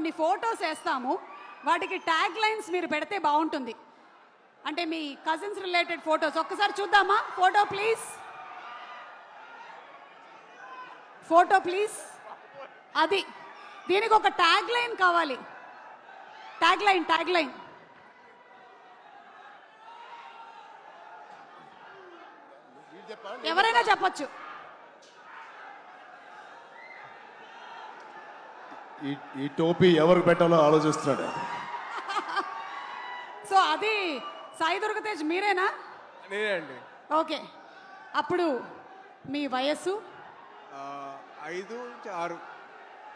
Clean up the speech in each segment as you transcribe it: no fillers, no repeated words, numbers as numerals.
కొన్ని ఫోటోస్ వేస్తాము, వాటికి ట్యాగ్ లైన్స్ మీరు పెడితే బాగుంటుంది. అంటే మీ కజిన్స్ రిలేటెడ్ ఫోటోస్ ఒక్కసారి చూద్దామా? Photo please, photo please. అది దీనికి ఒక ట్యాగ్ లైన్ కావాలి. Tag line, tag line. ఎవరైనా చెప్పొచ్చు. ఈ టోపీ ఎవరికి పెట్టాలో ఆలోచిస్తున్నాడు. సో అది సాయి దుర్గతేజ్ మీరేనా? నేనే అండి. ఓకే, అప్పుడు మీ వయస్సు 5 నుంచి 6.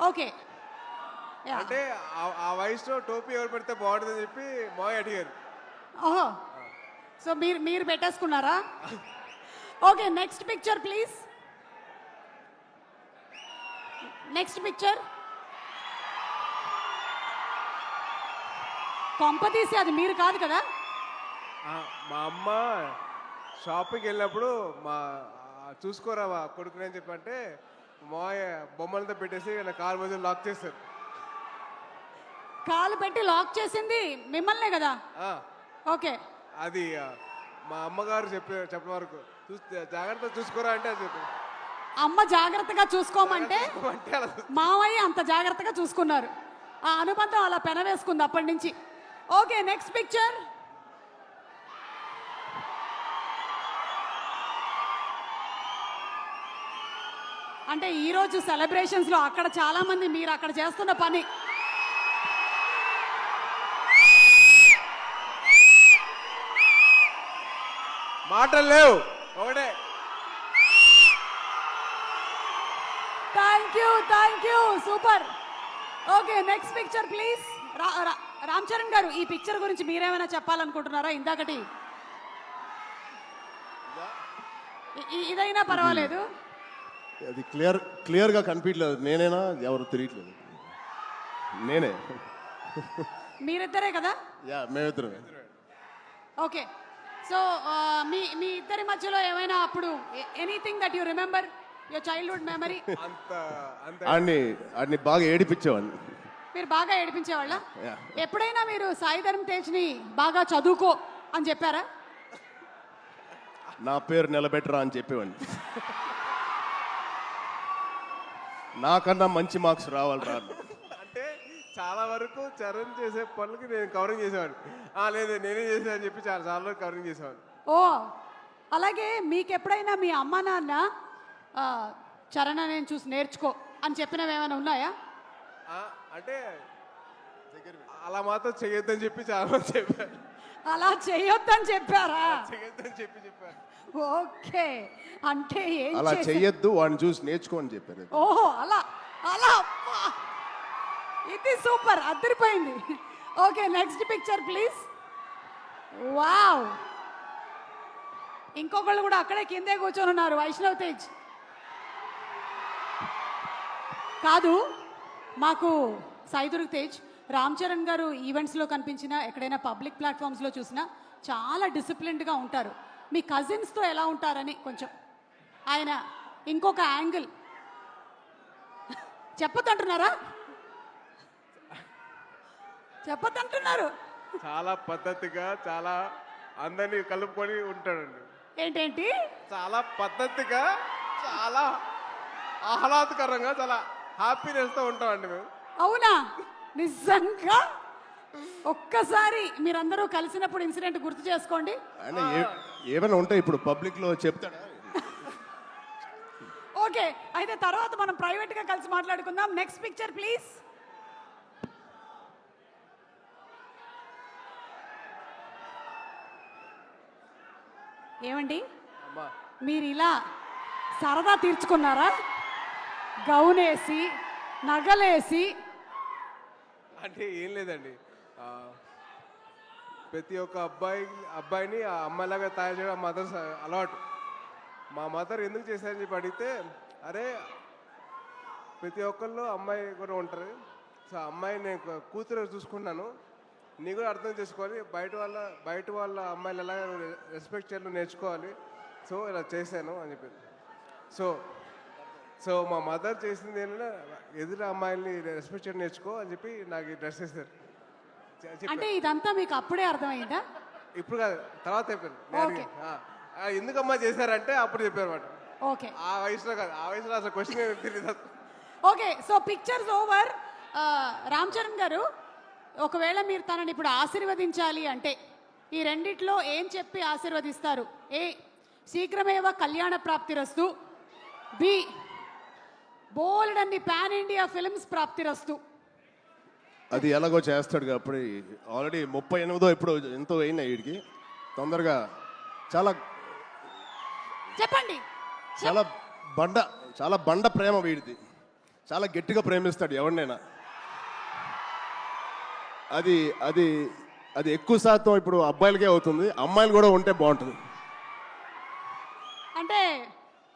ఓకే, అంటే ఆ వయసులో టోపీ ఎవరు పెడితే బాగుంటుందని చెప్పి మాయ అడిగారు. ఓహో, సో మీరు పెట్టేసుకున్నారా? Okay, next picture please. Next picture. కొంపతీసి అది మీరు కాదు కదా? మా అమ్మ షాపింగ్కి వెళ్ళినప్పుడు చూసుకోరా కొడుకుని అని చెప్పంటే మాయ బొమ్మలతో పెట్టేసి నా కాలు మధ్య లాక్ చేస్తారు. కాలు పెట్టి లాక్ చేసింది మిమ్మల్నే కదా? ఓకే, అది మా అమ్మగారు చెప్పిన వరకు జాగ్రత్తగా చూసుకోరా అంటే అది చెప్పి అమ్మ జాగ్రత్తగా చూసుకోమంటే మావయ్య అంత జాగ్రత్తగా చూసుకున్నారు. ఆ అనుబంధం అలా పెనవేసుకుంది అప్పటి నుంచి. Okay, next picture. అంటే ఈరోజు సెలబ్రేషన్స్లో అక్కడ చాలా మంది మీరు అక్కడ చేస్తున్న పని. మాటలు లేవు, ఒకటే. Thank you, super. Okay, next picture please. Ram Charan గారు, ఈ పిక్చర్ గురించి మీరేమైనా చెప్పాలనుకుంటున్నారా? ఇందాకటి ఇదైనా పర్వాలేదు. అది క్లియర్గా కనిపించలేదు. నేనేనా ఎవరు తెలియట్లేదు. నేనే. మీరిద్దరే కదా? యా, మేమిద్దరం. ఓకే, సో మీ ఇద్దరి మధ్యలో ఏమైనా అప్పుడు anything that you remember, your childhood memory? ఆడిని బాగా ఏడిపించేవాడిని. మీరు బాగా ఏడిపించేవాళ్ళ? ఎప్పుడైనా మీరు సాయి ధరమ్ తేజ్ని బాగా చదువుకో అని చెప్పారా? నా పేరు నిలబెట్టరా అని చెప్పేవాడిని. నాకన్నా మంచి మార్క్స్ రావాలి రా. అంటే చాలా వరకు చరణ్ చేసే పనులకి నేను కవరింగ్ చేసేవాడిని. లేదు నేనే చేసా అని చెప్పి చాలా వరకు కవరింగ్ చేసేవాడిని. ఓ, అలాగే మీకు ఎప్పుడైనా మీ అమ్మ నాన్న చరణ్ నేను చూసి నేర్చుకో అని చెప్పినవి ఏమైనా ఉన్నాయా? అంటే అలా మాత్రం చెయ్యొద్దని చెప్పి చాలా మంది చెప్పారు. అలా చెయ్యొద్దని చెప్పారా? చెయ్యొద్దని చెప్పారు. ఓకే, అంటే అలా చెయ్యొద్దు, వాడిని చూసి నేర్చుకో అని చెప్పారు. ఓహో, అలా అలా. ఇది సూపర్, అదిరిపోయింది. Okay, next picture please. Wow, ఇంకొకళ్ళు కూడా అక్కడే కిందే కూర్చొని ఉన్నారు. వైష్ణవ్ తేజ్ కాదు, మాకు సాయి దుర్గ్ తేజ్, రామ్ చరణ్ గారు ఈవెంట్స్లో కనిపించినా, ఎక్కడైనా పబ్లిక్ ప్లాట్ఫామ్స్లో చూసినా చాలా డిసిప్లిన్డ్గా ఉంటారు. మీ కజిన్స్తో ఎలా ఉంటారని కొంచెం ఆయన ఇంకొక యాంగిల్ చెప్పొద్దంటున్నారా? చెప్పొద్దంటున్నారు. చాలా పద్ధతిగా, చాలా అందరినీ కలుపుకొని ఉంటాడండి. ఏంటేంటి? చాలా పద్ధతిగా, చాలా ఆహ్లాదకరంగా, చాలా హ్యాపీనెస్తో ఉంటామండి మేము. అవునా? నిజంగా ఒక్కసారి మీరందరూ కలిసినప్పుడు ఇన్సిడెంట్ గుర్తు చేసుకోండి. ఏమైనా ఉంటాయి ఇప్పుడు పబ్లిక్ లో చెప్తాడా? ఓకే, అయితే తర్వాత మనం ప్రైవేట్ గా కలిసి మాట్లాడుకుందాం. Next picture please. ఏమండి, మీరు ఇలా సరదా తీర్చుకున్నారా? గౌనేసి, నగలేసి. అంటే ఏం లేదండి, ప్రతి ఒక్క అబ్బాయిని ఆ అమ్మాయిలాగా తయారు చేయడం మదర్ అలవాటు. మా మదర్ ఎందుకు చేశారని చెప్పి అడిగితే, అరే ప్రతి ఒక్కళ్ళు అమ్మాయి కూడా ఉంటారు, సో అమ్మాయి నేను కూతురు చూసుకున్నాను, నీ కూడా అర్థం చేసుకోవాలి, బయట వాళ్ళ అమ్మాయిలు ఎలాగ రెస్పెక్ట్ చేయాలో నేర్చుకోవాలి, సో ఇలా చేశాను అని చెప్పింది. సో సో మా మదర్ చేసింది ఏంటంటే ఎదురు అమ్మాయిల్ని రెస్పెక్ట్ చేయడం నేర్చుకో అని చెప్పి నాకు ఈ డ్రెస్ వేస్తారు అంటే ఇదంతా మీకు అప్పుడే అర్థమైందా? ఇప్పుడు కాదు, తర్వాత చెప్పారు. Okay. ఎందుకమ్మా చేశారంటే అప్పుడు చెప్పారు అన్నమాట. ఓకే ఆ వయసులో కాదు, ఆ వయసులో అసలు క్వశ్చన్ తెలియదు. Okay, so pictures over. Ram Charan గారు, ఒకవేళ మీరు తనని ఇప్పుడు ఆశీర్వదించాలి అంటే ఈ రెండిట్లో ఏం చెప్పి ఆశీర్వదిస్తారు? ఏ, శీఘ్రమేవ కళ్యాణ ప్రాప్తిరస్తు. బి, బోల్డ్ అన్ని పాన్ ఇండియా ఫిల్మ్స్ ప్రాప్తిరస్తు. అది ఎలాగో చేస్తాడు కాబట్టి ఆల్రెడీ 38 ఇప్పుడు ఎంతో అయినా వీడికి తొందరగా చాలా చెప్పండి. చాలా బండ ప్రేమ వీడిది. చాలా గట్టిగా ప్రేమిస్తాడు ఎవరినైనా. అది అది అది ఎక్కువ శాతం ఇప్పుడు అబ్బాయిలకే అవుతుంది, అమ్మాయిలు కూడా ఉంటే బాగుంటుంది. అంటే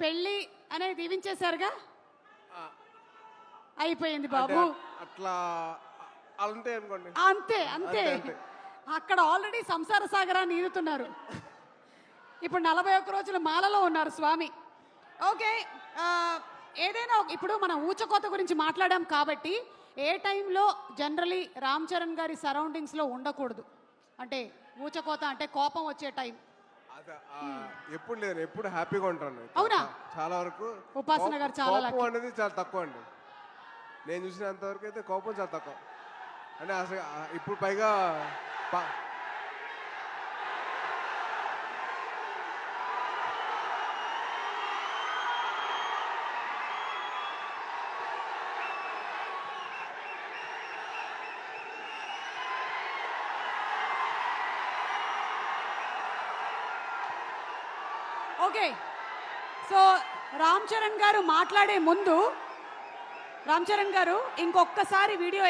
పెళ్ళి అనేది దీవించేశారుగా, అయిపోయింది బాబు. అట్లా అంతే అనుకోండి. అంతే అంతే, అక్కడ ఆల్రెడీ సంసార సాగరాన్ని ఈదుతున్నారు. ఇప్పుడు 41 రోజుల మాలలో ఉన్నారు స్వామి. ఓకే, ఏదైనా ఇప్పుడు మనం ఊచకోత గురించి మాట్లాడాం కాబట్టి ఏ టైంలో జనరలీ రామ్ చరణ్ గారి సరౌండింగ్స్లో ఉండకూడదు? అంటే ఊచకోత అంటే కోపం వచ్చే టైం. ఎప్పుడు లేదు, ఎప్పుడు హ్యాపీగా ఉంటాను. అవునా? చాలా వరకు ఉపాసన గారు చాలా కోపం lucky. అనేది చాలా తక్కువ అండి. నేను చూసినంత వరకు అయితే కోపం చాలా తక్కువ. అంటే అసలు ఇప్పుడు పైగా ఓకే, సో రామ్ చరణ్ గారు మాట్లాడే ముందు, రామ్ చరణ్ గారు ఇంకొకసారి వీడియో